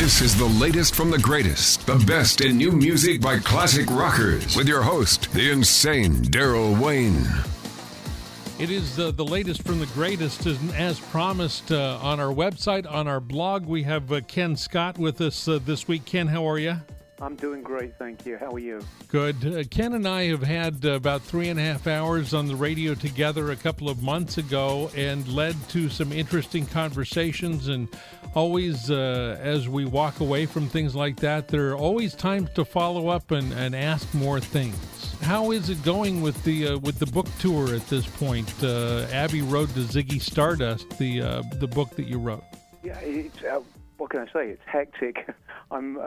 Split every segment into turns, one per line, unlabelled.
This is the latest from the greatest, the best in new music by classic rockers, with your host, the insane Daryl Wayne.
It is the latest from the greatest, and as promised on our website, on our blog, we have Ken Scott with us this week. Ken, how are you?
I'm doing great, thank you. How are you?
Good. Ken and I have had about 3.5 hours on the radio together a couple of months ago and led to some interesting conversations. And always, as we walk away from things like that, there are always times to follow up and ask more things. How is it going with the book tour at this point? Abbey Road to Ziggy Stardust, the book that you wrote.
Yeah, it's what can I say? It's hectic. I'm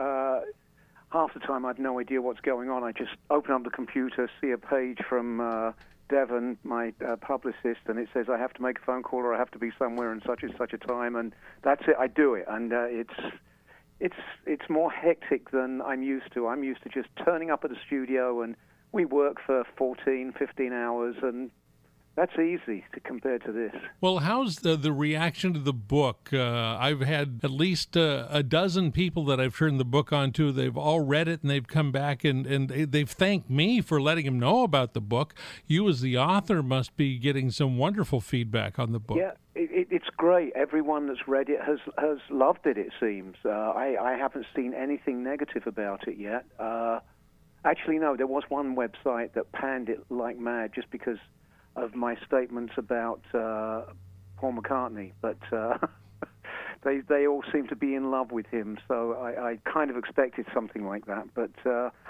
half the time I've no idea what's going on. I just open up the computer, see a page from Devon, my publicist, and it says I have to make a phone call or I have to be somewhere in such and such a time, and that's it. I do it, and it's more hectic than I'm used to. I'm used to just turning up at the studio, and we work for 14, 15 hours, and that's easy to compare to this.
Well, how's the reaction to the book? I've had at least a dozen people that I've turned the book on to. They've all read it, and they've come back, and they've thanked me for letting them know about the book. You as the author must be getting some wonderful feedback on the book.
Yeah, it's great. Everyone that's read it has loved it, it seems. I haven't seen anything negative about it yet. Actually, no, there was one website that panned it like mad just because of my statements about Paul McCartney, but they all seem to be in love with him, so I kind of expected something like that. But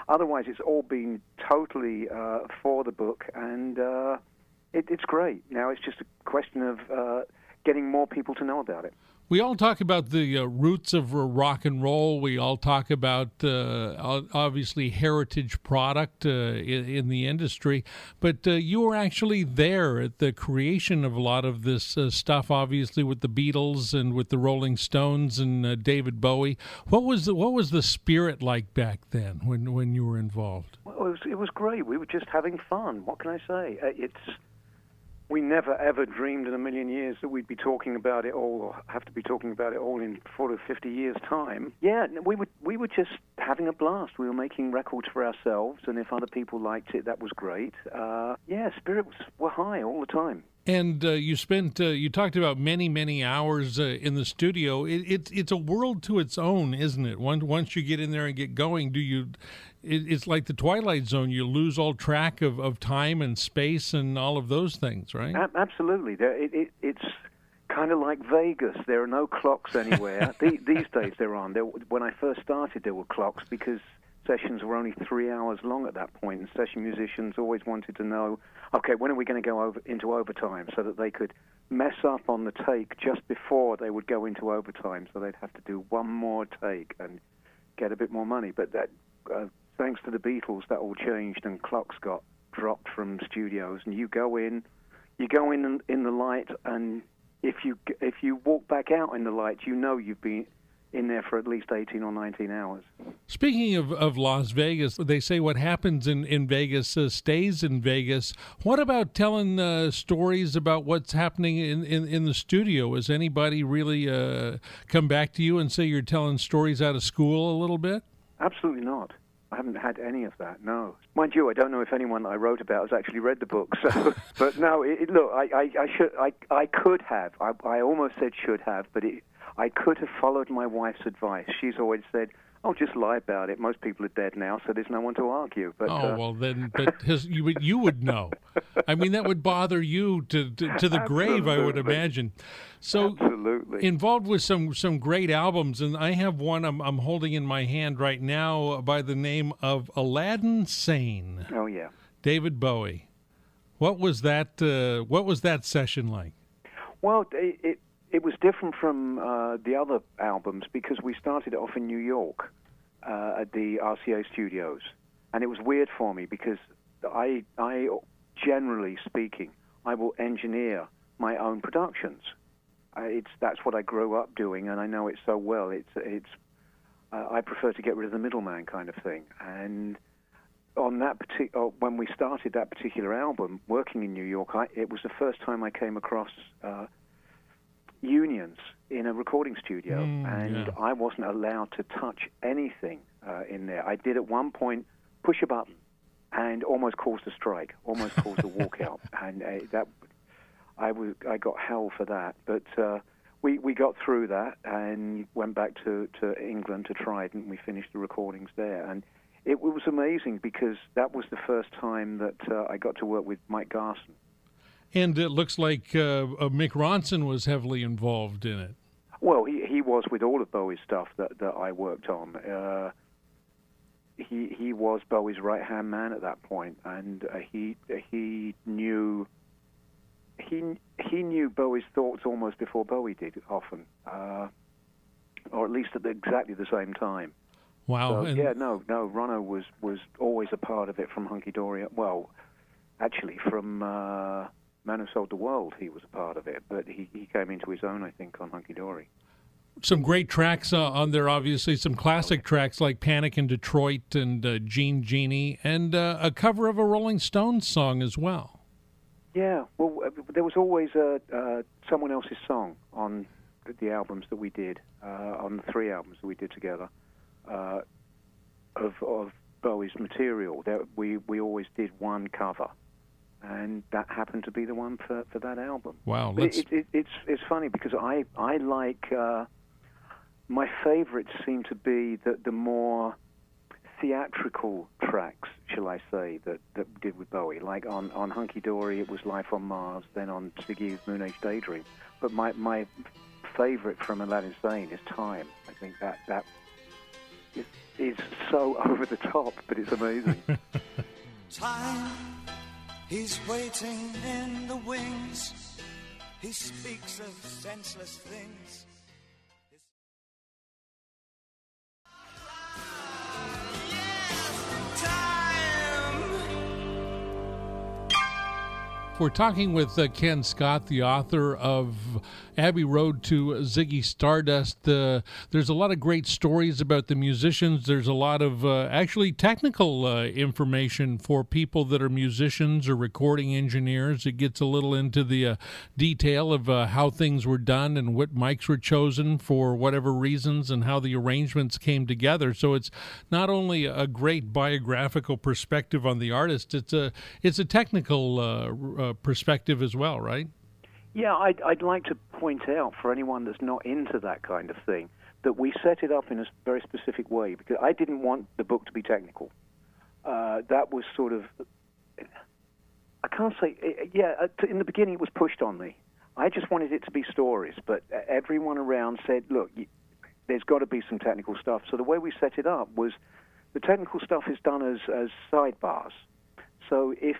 otherwise, it's all been totally for the book, and it's great. Now it's just a question of getting more people to know about it.
We all talk about the roots of rock and roll. We all talk about, obviously, heritage product in the industry. But you were actually there at the creation of a lot of this stuff, obviously, with the Beatles and with the Rolling Stones and David Bowie. What was the spirit like back then when you were involved?
Well, it was great. We were just having fun. What can I say? We never, ever dreamed in a million years that we'd be talking about it all, or have to be talking about it all in 40 or 50 years' time. Yeah, we were just having a blast. We were making records for ourselves, and if other people liked it, that was great. Spirits were high all the time. And
you talked about many, many hours in the studio. It's a world to its own, isn't it? Once you get in there and get going, it's like the Twilight Zone. You lose all track of time and space and all of those things, right?
Absolutely. It's kind of like Vegas. There are no clocks anywhere. These days there aren't. When I first started, there were clocks because sessions were only 3 hours long at that point, and session musicians always wanted to know, okay, when are we going to go into overtime, so that they could mess up on the take just before they would go into overtime, so they'd have to do one more take and get a bit more money. But that, thanks to the Beatles, that all changed, and clocks got dropped from studios, and you go in the light, and if you walk back out in the light, you know you've been in there for at least 18 or 19 hours.
Speaking of Las Vegas, they say what happens in Vegas stays in Vegas. What about telling stories about what's happening in the studio? Has anybody really come back to you and say you're telling stories out of school a little bit?
Absolutely not. I haven't had any of that, no. Mind you, I don't know if anyone I wrote about has actually read the book. So, but no, look, I could have. I almost said should have, but I could have followed my wife's advice. She's always said, "Oh, just lie about it. Most people are dead now, so there's no one to argue." But
well, then, you would know. I mean, that would bother you to the grave, I would imagine. So,
absolutely.
Involved with some great albums, and I have one I'm holding in my hand right now by the name of Aladdin Sane.
Oh yeah,
David Bowie. What was that? What was that session like?
Well, it was different from the other albums because we started off in New York at the RCA studios, and it was weird for me because I generally speaking, I will engineer my own productions. That's what I grew up doing, and I know it so well. I prefer to get rid of the middleman kind of thing. And on that when we started that particular album, working in New York, it was the first time I came across unions in a recording studio, and
yeah.
I wasn't allowed to touch anything in there. I did at one point push a button and almost caused a strike, almost caused a walkout, and I got hell for that. But we got through that and went back to England to Trident, and we finished the recordings there. And it was amazing because that was the first time that I got to work with Mike Garson.
And it looks like Mick Ronson was heavily involved in it.
Well, he was with all of Bowie's stuff that I worked on. He was Bowie's right-hand man at that point, and he knew Bowie's thoughts almost before Bowie did, often, or at least at exactly the same time.
Wow.
So, Ronno was always a part of it from Hunky Dory. Well, actually, from Man Who Sold the World, he was a part of it, but he came into his own, I think, on Hunky Dory.
Some great tracks on there, obviously. Some classic tracks like Panic in Detroit and Jean Genie, and a cover of a Rolling Stones song as well.
Yeah, well, there was always someone else's song on the albums that we did, on the 3 albums that we did together, of Bowie's material. We always did one cover, and that happened to be the one for that album.
Wow,
it's funny because I like my favorites seem to be the more theatrical tracks, shall I say, that we did with Bowie. Like on Hunky Dory, it was Life on Mars. Then on Ziggy's Moon Age Daydream. But my favorite from Aladdin Sane is Time. I think that is so over the top, but it's amazing.
Time, he's waiting in the wings. He speaks of senseless things.
We're talking with Ken Scott, the author of Abbey Road to Ziggy Stardust. There's a lot of great stories about the musicians. There's a lot of actually technical information for people that are musicians or recording engineers. It gets a little into the detail of how things were done and what mics were chosen for whatever reasons and how the arrangements came together. So it's not only a great biographical perspective on the artist, it's a technical perspective as well, right?
Yeah, I'd like to point out for anyone that's not into that kind of thing that we set it up in a very specific way because I didn't want the book to be technical. That was sort of, I can't say, in the beginning it was pushed on me. I just wanted it to be stories, but everyone around said, look, there's got to be some technical stuff. So the way we set it up was the technical stuff is done as sidebars. So if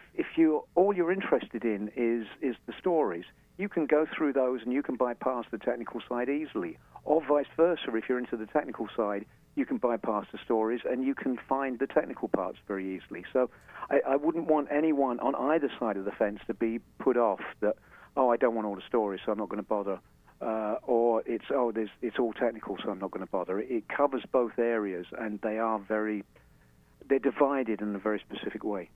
all you're interested in is the stories, you can go through those and you can bypass the technical side easily. Or vice versa, if you're into the technical side, you can bypass the stories and you can find the technical parts very easily. So I wouldn't want anyone on either side of the fence to be put off that, I don't want all the stories, so I'm not going to bother. Or it's all technical, so I'm not going to bother. It covers both areas, and they're divided in a very specific way.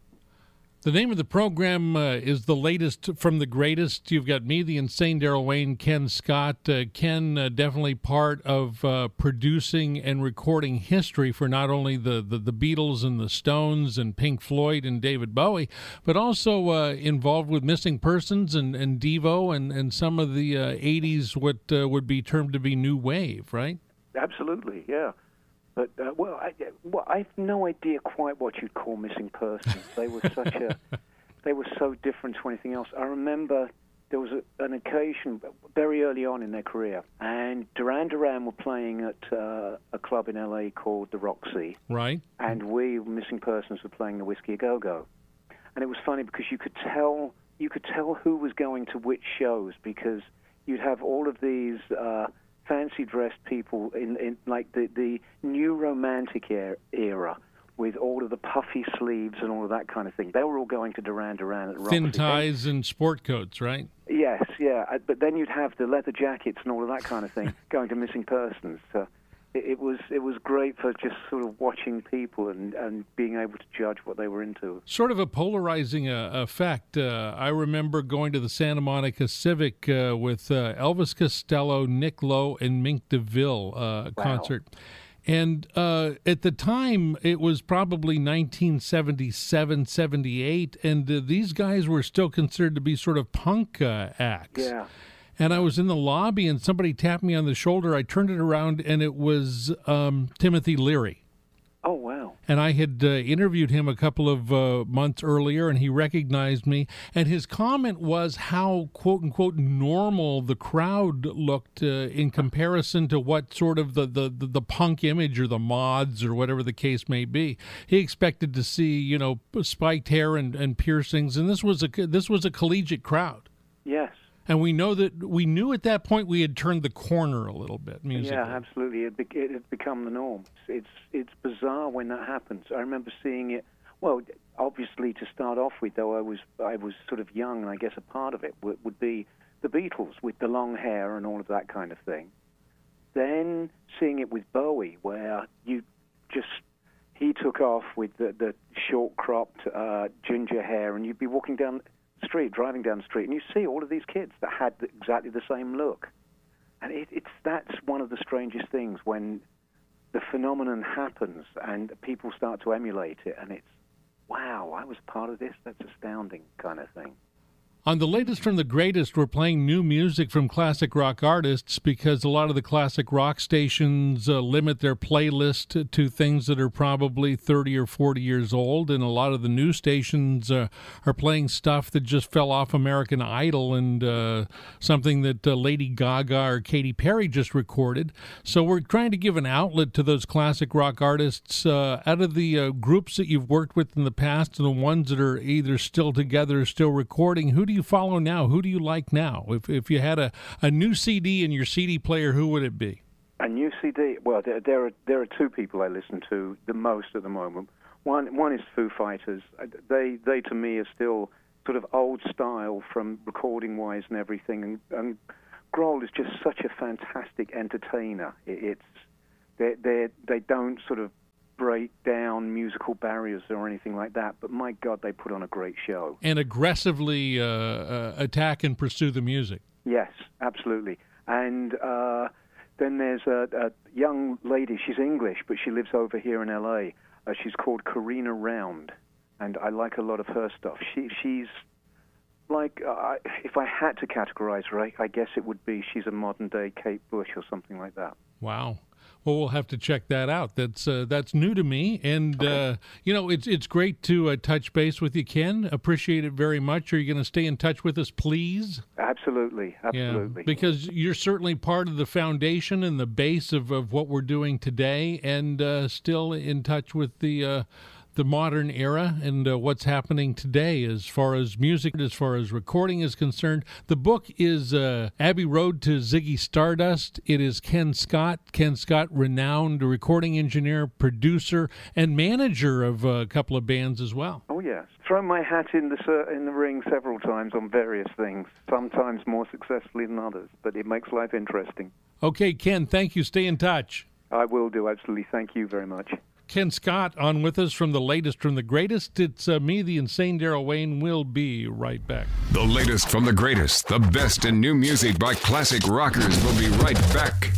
The name of the program is The Latest from the Greatest. You've got me, the insane Daryl Wayne, Ken Scott. Ken, definitely part of producing and recording history for not only the Beatles and the Stones and Pink Floyd and David Bowie, but also involved with Missing Persons and Devo and some of the 80s, what would be termed to be new wave, right?
Absolutely, yeah. But I have no idea quite what you'd call Missing Persons. They were they were so different to anything else. I remember there was an occasion very early on in their career, and Duran Duran were playing at a club in LA called the Roxy,
right?
And we, Missing Persons, were playing the Whiskey A Go Go, and it was funny because you could tell who was going to which shows because you'd have all of these fancy-dressed people in like the new romantic era with all of the puffy sleeves and all of that kind of thing. They were all going to Duran Duran at Roxy.
Thin ties and sport coats, right? Yes,
yeah. But then you'd have the leather jackets and all of that kind of thing going to Missing Persons. it was great for just sort of watching people and being able to judge what they were into.
Sort of a polarizing effect. I remember going to the Santa Monica Civic with Elvis Costello, Nick Lowe, and Mink DeVille concert. And at the time, it was probably 1977, 78, and these guys were still considered to be sort of punk acts.
Yeah.
And I was in the lobby, and somebody tapped me on the shoulder. I turned it around, and it was Timothy Leary.
Oh, wow.
And I had interviewed him a couple of months earlier, and he recognized me. And his comment was how, quote-unquote, normal the crowd looked in comparison to what sort of the punk image or the mods or whatever the case may be. He expected to see, you know, spiked hair and piercings, and this was a collegiate crowd.
Yes.
And we knew at that point we had turned the corner a little bit musically.
Yeah, absolutely. It had become the norm. It's bizarre when that happens. I remember seeing it. Well, obviously, to start off with, though, I was sort of young, and I guess a part of it would be the Beatles with the long hair and all of that kind of thing. Then seeing it with Bowie, where he took off with the short cropped ginger hair, and you'd be walking down driving down the street, and you see all of these kids that had exactly the same look. And that's one of the strangest things when the phenomenon happens and people start to emulate it, and it's, wow, I was part of this? That's astounding kind of thing.
On the latest from the greatest, we're playing new music from classic rock artists because a lot of the classic rock stations limit their playlist to things that are probably 30 or 40 years old, and a lot of the new stations are playing stuff that just fell off American Idol and something that Lady Gaga or Katy Perry just recorded. So we're trying to give an outlet to those classic rock artists out of the groups that you've worked with in the past and the ones that are either still together or still recording. Who do you follow now? Who do you like now? If you had a new CD in your CD player, who would it be?
A new CD? Well, there are two people I listen to the most at the moment. One is Foo Fighters. They to me are still sort of old style from recording wise and everything. And Grohl is just such a fantastic entertainer. They don't sort of break down musical barriers or anything like that, but my God, they put on a great show. And
aggressively attack and pursue the music.
Yes, absolutely. And then there's a young lady, she's English, but she lives over here in L.A. She's called Karina Round, and I like a lot of her stuff. She's like, if I had to categorize her, I guess it would be she's a modern-day Kate Bush or something like that.
Wow. Well, we'll have to check that out. That's new to me, and okay. It's great to touch base with you, Ken. Appreciate it very much. Are you going to stay in touch with us, please?
Absolutely.
Yeah, because you're certainly part of the foundation and the base of what we're doing today, and still in touch with the modern era and what's happening today as far as music, as far as recording is concerned. The book is Abbey Road to Ziggy Stardust. It is Ken Scott, renowned recording engineer, producer, and manager of a couple of bands as well.
Oh, yes. Thrown my hat in the ring several times on various things, sometimes more successfully than others, but it makes life interesting.
Okay, Ken, thank you. Stay in touch.
I will do, absolutely. Thank you very much.
Ken Scott on with us from the latest from the greatest. It's me, the insane Daryl Wayne. We'll be right back.
The latest from the greatest, the best in new music by classic rockers. Will be right back.